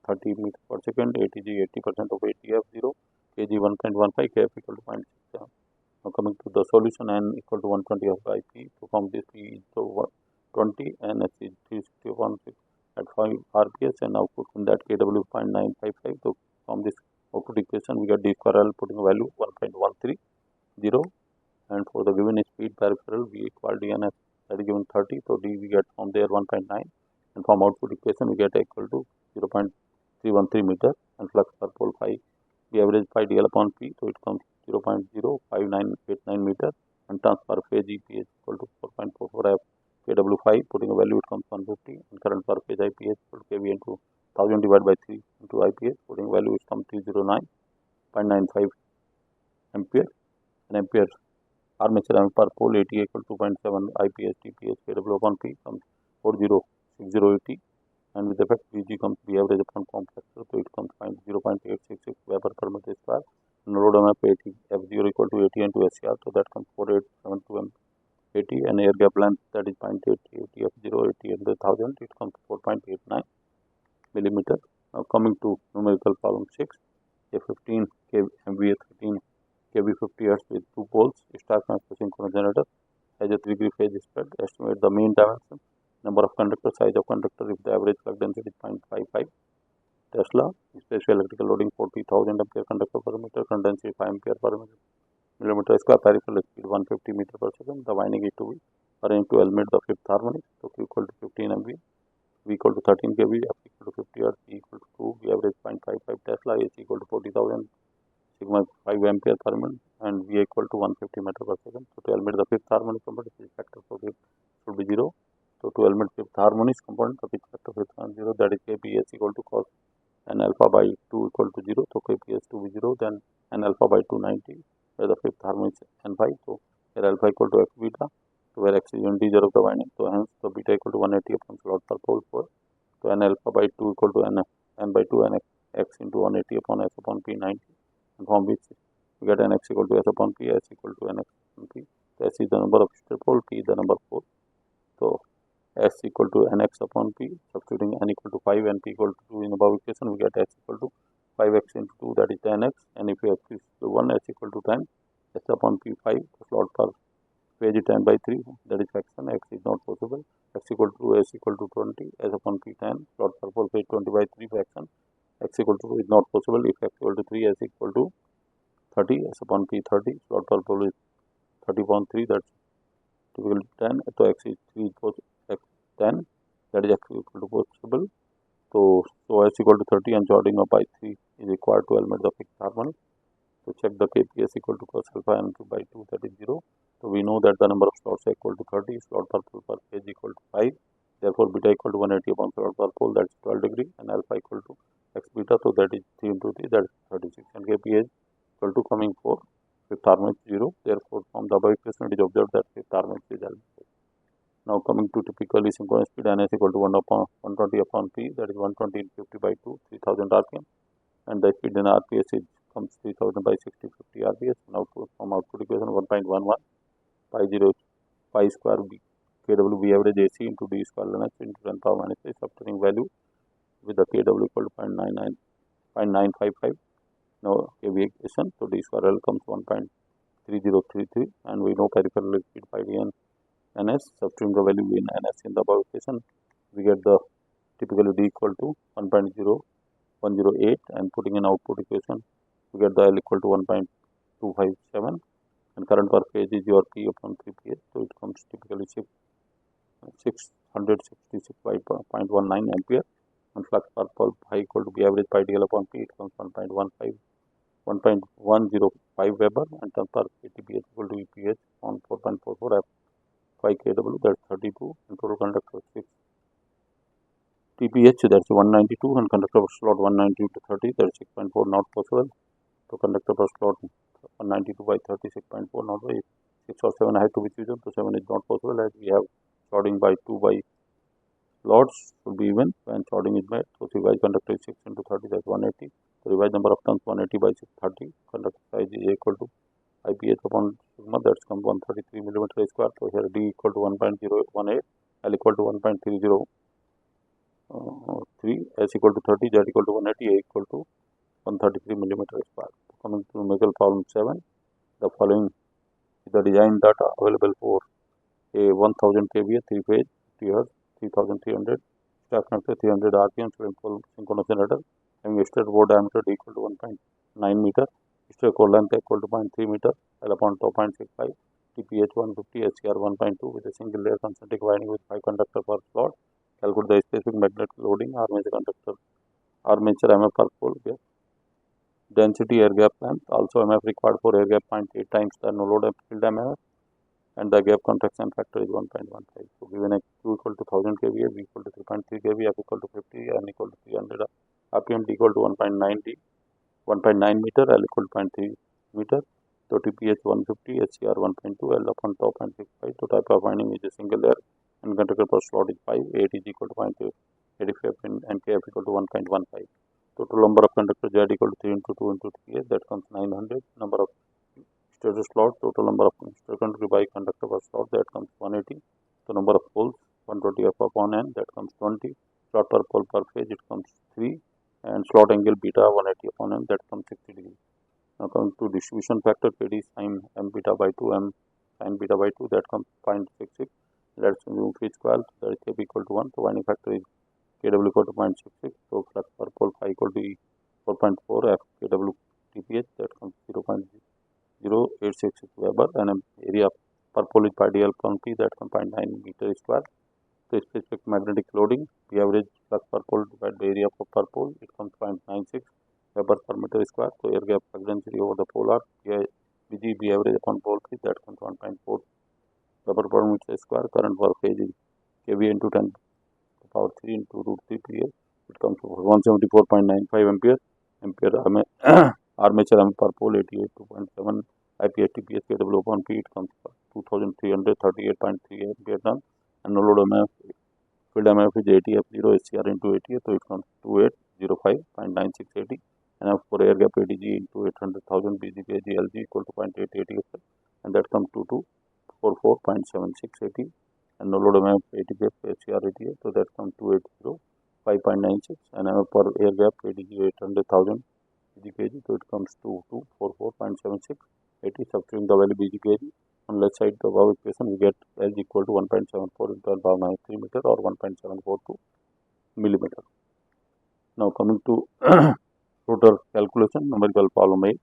30 meter per second, ATG 80% of ATF 0, KG 1.15, KF equal to 0.67. Now coming to the solution, N equal to 120 of IP. To form this, P is 20, and S is 361 at 5 RPS, and output in that KW 0.955. So from this output equation we get D square L, putting a value 1.130, and for the given speed peripheral V equal DNS, that is given 30, so D we get from there 1.9, and from output equation we get equal to 0.313 meter, and flux per pole 5, we average 5 dl upon P, so it comes 0.05989 meter, and turns per phase EPH equal to 4.44 F KW5, putting a value it comes 150, and current per phase IPH equal to kV into 1000 divided by 3 into IPH, putting value it comes 309.95 ampere, and ampere armature per pole 80 equal to 2.7 IPH TPH KW upon P comes 406080, and with effect VG comes V average upon form factor, so it comes 0.866 Weber per meter square. Load MF 80, F0 equal to 80 into SCR, so that comes 4872 80, and air gap length that is 0.80 F0, 80 into 1000, it comes 4.89 millimeter. Now coming to numerical problem 6, a 15 kV MVA 13 kV 50 Hz with 2 poles, star connector synchronous generator, has a 3 degree phase spread. Estimate the mean dimension, number of conductors, size of conductor if the average flux density is 0.55 Tesla, specific electrical loading 40,000 ampere conductor per meter, current density 5 ampere per millimeter square, peripheral speed 150 meter per second. The winding is to be arranged to eliminate the fifth harmonic. So Q equal to 15 MV, V equal to 13 kV, F equal to 50 Hz, E equal to 2, V average 0.55 Tesla, AC equal to 40,000, sigma 5 ampere per minute, and V equal to 150 meter per second. So to eliminate the fifth harmonic component, the factor for this should be 0. So to eliminate fifth harmonic component, the pitch factor is 0, that is KPS equal to cos n alpha by 2 equal to 0. So KPS to be 0, then n alpha by 290, where the fifth harmonic is n5. So here alpha equal to x beta, so where x is integer of the winding. So hence the beta equal to 180 upon slot per pole 4. So n alpha by 2 equal to n by 2, and x into 180 upon s upon p 90, and from which we get n x equal to s upon p, s equal to n x upon p. So s is the number of straight pole, p is the number 4. So s equal to nx upon p, substituting n equal to 5 and p equal to 2 in above equation, we get s equal to 5x into 2, that is 10x, and if x is 1, s equal to 10, s upon p 5, the slot per page is 10 by 3, that is fraction, x is not possible, x equal to s equal to 20, s upon p 10, slot per pole page 20 by 3 fraction, x equal to 2 is not possible, if x equal to 3, s equal to 30 S upon P 30, slot per pole is 30.3, that's typically 10, so X is 3 equals X 10, that is X equal to possible. So S equal to 30 and joining up by 3 is required to eliminate the fixed harmonic. So check the KPS equal to cos alpha m by 2, that is 0. So we know that the number of slots are equal to 30, slot per pole per phase equal to 5. Therefore, beta equal to 180 upon slot per pole, that is 12 degree, and alpha equal to x beta, so that is 3 into 3, that is 36. And KPS equal to coming for fifth armature 0. Therefore, from the above equation, it is observed that fifth armature is eliminated. Now coming to typically synchronous speed, Ns equal to 120 upon P, that is 120 into 50 by 2, 3000 rpm, and the speed in rps is comes 3000 by 60, 50 rps. Now from output equation 1.11 pi 0 pi square b kw v average AC into d square ln h into 10 power minus 6, subtracting value with the kw equal to 0.955. Now kV equation, so d square L comes 1.3033, and we know peripheral speed pi dn ns. Substituting the value in ns in the above equation, we get the typically d equal to 1.0108, and putting in output equation, we get the L equal to 1.257, and current per phase is your P upon 3 PS, so it comes typically 666.19 ampere, and flux per pole pi equal to B average pi dl upon P, it comes 1.105 Weber, and turn per KTPH equal to EPH on 4.44 F 5 kW, that's 32, and total conductor 6 TPH, that's 192, and conductor per slot 192 to 30, that's 6.4, not possible. So conductor per slot 192 by 36.4, not by 6 or 7 I have to be chosen, so 7 is not possible, as we have sorting by 2 by slots should be even when sorting is made. So revised conductor is 6 into 30, that's 180. So revised number of turns 180 by 630. Conductor size is equal to IPH upon sigma, that's come 133 millimeter square. So here D equal to 1.018, L equal to 1.303, S equal to 30, Z equal to 180, A equal to 133 millimeter square. So coming to numerical problem 7, the following is the design data available for a 1000 kVA 3 phase 50 Hz 3300 stack connector 300 rpm synchronous generator having a stator bore diameter d equal to 1.9 meter, stator core length equal to 0.3 meter, L upon 2.65, TPH 150, SCR 1.2 with a single layer concentric winding with 5 conductor per slot. Calculate the specific magnetic loading, armature MF per pole, density, air gap length, also MF required for air gap 0.8 times the no load field MF, and the gap contraction factor is 1.15. So given a Q equal to 1000 kVA, V equal to 3.3 kVA, F equal to 50, N equal to 300 rpm, D equal to 1.9 meter, L equal to 0.3 meter. So TPH 150, SCR 1.2, L upon 2.65. So type of winding is a single layer, and conductor per slot is 5, 8 is equal to 0.85, and KF equal to 1.15. Total number of conductors Z equal to 3 into 2 into 3, that comes 900. Number of stator slot, total number of stator by conductor per slot, that comes 180. So number of poles 120 F upon N, that comes 20. Slot per pole per phase, it comes 3, and slot angle beta 180 upon N, that comes 60 degrees. Now coming to distribution factor, KD sin M beta by 2, M sin beta by 2, that comes 0.66. Let's assume phase 12, that is Kp equal to 1. So winding factor is Kw equal to 0.66. So flux per pole phi equal to 4.4 F Kw TPH, that comes 0.0866 Weber, and area per pole is pi dl upon P, that comes 0.9 meter square. So specific magnetic loading, P average flux per pole divided by area per pole, it comes 0.96 Weber per meter square. So air gap flux density over the polar Bg B average upon pole 3, that comes 1.4 Weber per meter square. Current per phase is kVA into 10 to the power 3 into root 3 PA, it comes to 174.95 ampere. Armature M per pole 88.7 IPH TPH Kw upon P, it comes to 2338.3 ampere turn, and no load MF field MF is 80 F0 SCR into 80, so it comes to 2805.9680, and for air gap ADG into 800,000 BGKG LG equal to 0.880, and that comes to 244.7680, and no load MF 80 SCR 88, so that comes to 5.96, and MF per air gap ADG 800,000 BGKG, so it comes to 244.7680. Substituting the value BGKG on left side the above equation, we get L equal to 1.74 into 10⁻³ meter, or 1.742 millimeter. Now coming to rotor calculation, numerical problem A,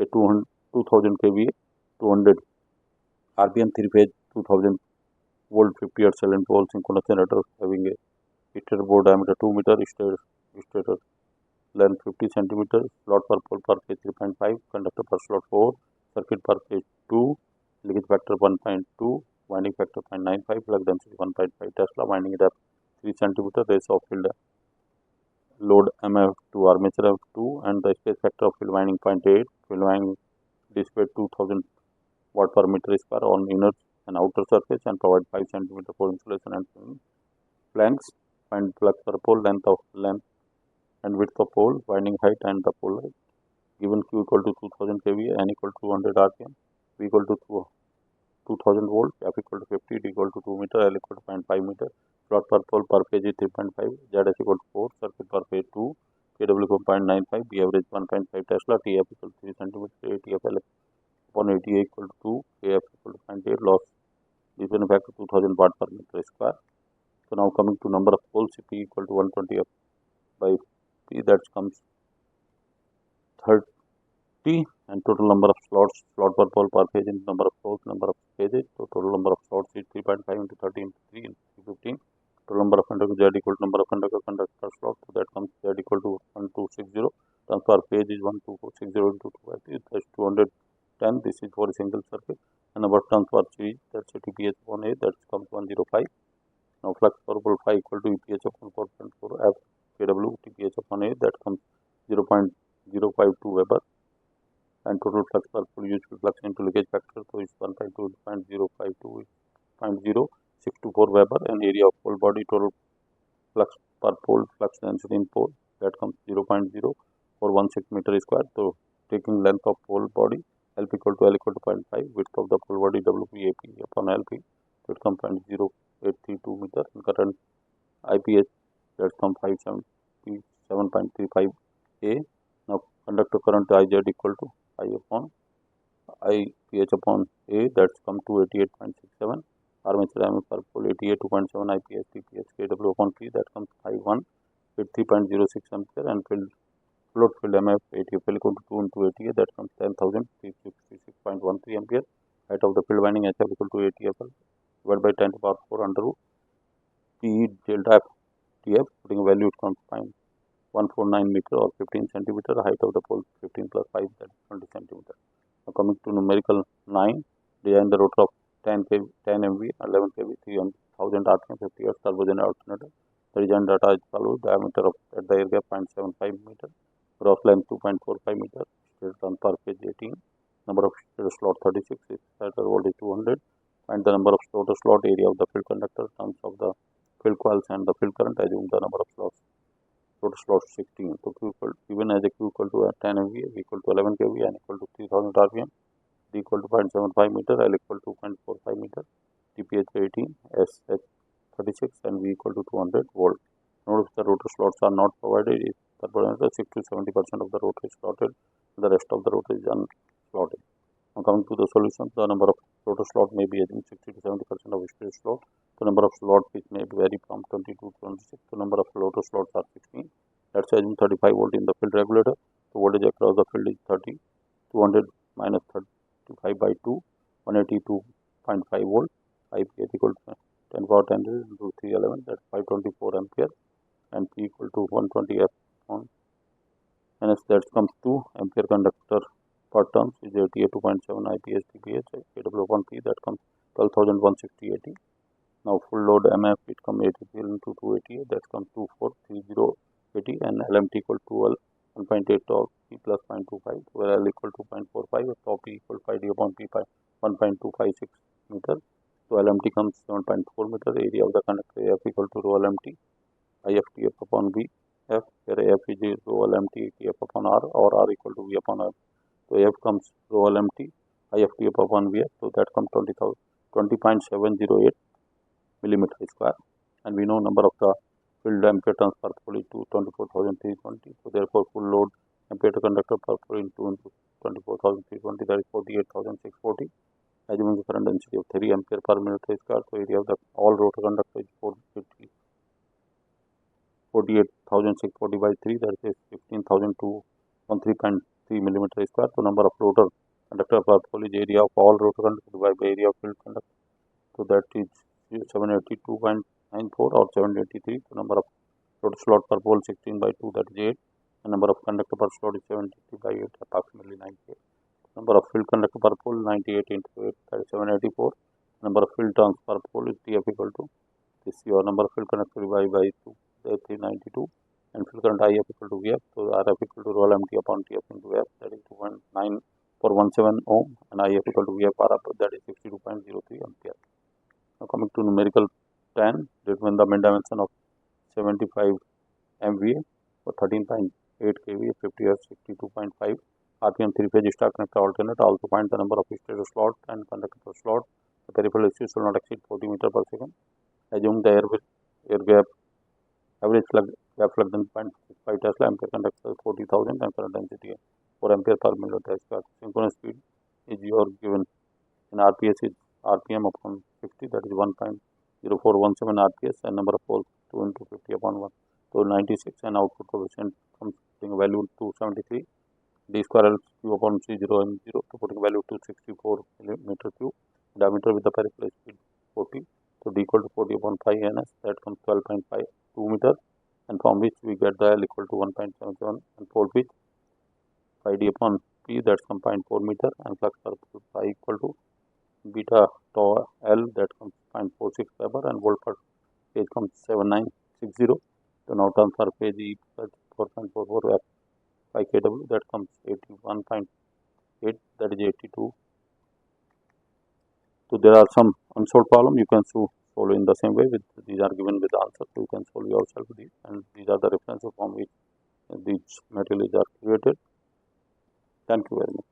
a 2000 kVA, 200 RPM, 3-phase, 2000 volt, 50 Hz Salient pole synchronous generator having a stator bore diameter 2 meter, stator length 50 centimeter, slot per pole per phase 3.5, conductor per slot 4, circuit per phase 2, leakage factor 1.2, winding factor 0.95, plug density 1.5 Tesla, winding depth 3 centimeter, ratio of field load MF to armature F2, and the space factor of field winding 0.8, field winding dissipate 2000 watt per meter square on inner and outer surface and provide 5 centimeter for insulation and flanks. Find flux per pole, length and width of pole, winding height and the pole height. Given Q equal to 2000 kVA, N equal to 200 RPM, V equal to 2000 volt, F equal to 50, D equal to 2 meter, L equal to 0.5 meter. Slot per pole per phase is 3.5, ZS equal to 4, circuit per phase 2, kW equal to 0.95, B average 1.5 Tesla, TF equal to 3 centimeter, ATF upon 80 equal to 2, AF equal to 0.8, loss division factor 2000 watt per meter square. So now coming to number of poles, P equal to 120 F by P, that comes 30, and total number of slots, slot per pole per phase into number of poles, number of phases. So total number of slots is 3.5 into 30 into 3 into 315. Total number of conductor Z equal to number of conductor slot. So that comes Z equal to 1260. Transfer phase is 12460 into 250. That's 210. This is for a single circuit. And number of transfer series, that's TPH upon A, that comes 105. Now flux per pole phi equal to EPH upon 4.4 F kW TPH upon A, that comes 0.052 Weber. And total flux per pole useful flux into leakage factor, so it's 1.2 0.052 is 0.0624 Weber, and area of pole body, total flux per pole, flux density in pole, that comes 0.0416 meter square. So taking length of pole body, LP equal to 0.5, width of the pole body WPAP upon LP, that comes 0.0832 meter, and current IPH, that comes 577.35 A. Now conductor current IZ equal to I upon IPH upon A, that's come to 88.67. Armature diameter per pole 88.7 IPH TPH kW upon P, that comes 5.1 with 3.06 ampere, and float field MF 80FL equal to 2 into 88, that comes 10,366.13 ampere. Height of the field winding HF equal to 80FL divided by 10 to the power 4 under root P delta F TF, putting a value, it comes 149 meter or 15 centimeter. Height of the pole 15 plus 5, that is 20 centimeter. Now coming to numerical 9, design the rotor of 10 MV, 11 kV, 3000 RPM, 50 Hz turbo generator alternator. The design data is followed: diameter of at the air gap 0.75 meter, gross length 2.45 meter, stator turn per phase 18, number of stator slot 36, stator volt is 200. Find the number of stator slot, area of the field conductor, terms of the field coils and the field current. Assume the number of slots. Total slot 16. So Q equal, given as a Q equal to 10 MVA, V equal to 11 kV, N equal to 3000 RPM, D equal to 0.75 meter, L equal to 0.45 meter, TPH 18, SH 36, and V equal to 200 volt. Note if the rotor slots are not provided, if the 6 to 70% of the rotor is slotted, the rest of the rotor is unslotted. Now coming to the solution, the number of rotor slot may be assumed 60 to 70% of straight slot. The number of slots which may vary from 22 to 26. The number of rotor slots are 16. Let's assume 35 volt in the field regulator. The voltage across the field is 30. 200 minus 35 by 2, 182.5 volt. IPH equal to 10 power 10 into 311, that's 524 ampere, and P equal to 120 F on NS, that comes to ampere conductor per turns is 88.7 IPH TPH kW upon P, that comes 12,160 Now full load MF, it comes 80 into 288, that comes 243080, and LMT equal to 1.8 of P plus 0.25, where L equal to 0.45, top P equal to 5D upon P by 1.256 meter. So LMT comes 7.4 meter, area of the conductor F equal to rho LMT, IFTF upon V, F, where F is rho LMT TF upon R, or R equal to V upon F. So F comes rho LMT, IFTF upon V, so that comes 20.708 millimeter square, and we know number of the field ampere turns per pole is 24,320. So therefore full load ampere to conductor per pole into 24,320, that is 48,640. Assuming the current density of 3 ampere per meter square, so area of the all rotor conductor is 48,640 by 3, that is 15,213.3 millimeter square. So number of rotor conductor per pole is area of all rotor conductor divided by area of field conductor. So that is 782.94 or 783. The number of rotor slot per pole 16 by 2, that is 8. The number of conductor per slot is 73 by 8, approximately 98. Number of field conductor per pole 98 into 8, that is 784. Number of field turns per pole is TF equal to this your number of field conductor divided by 2, that is 392, and field current IF equal to VF. So RF equal to rho MT upon TF into F, that is 2.9417 ohm, and IF equal to VF RF, that is 62.03 ampere. Now coming to numerical 10, determine the main dimension of 75 MVA for 13.8 kV, 50 Hz, 62.5 RPM 3-phase star connector alternate. Also find the number of stator slot and conductor per slot. The peripheral distance will not exceed 40 meter per second. Assume the air gap average gap flux in 0.65 Tesla, ampere conductor 40,000, and current density 4 ampere per millimeter square. Synchronous speed is your given in RPS is RPM upon 50, that is 1.0417 RPS, and number of poles 2 into 50 upon 1. So 96, and output coefficient comes putting value 273. D square L Q upon C 0 and 0, to putting value 264 millimeter cube. Diameter with the peripheral speed 40. So D equal to 40 upon 5 NS, that comes 12.52 meter, and from which we get the L equal to 1.77, and pole pitch 5D upon P, that's comes 0.4 meter, and flux per phi equal to beta tau L, that comes 0.46 Weber, and volt per phase comes 7960. So now turns per phase E 4.44 F 5 kW, that comes 81.8, that is 82. So there are some unsolved problems you can solve in the same way. With these are given with the answer, so you can solve yourself with these, and these are the references from which these materials are created. Thank you very much.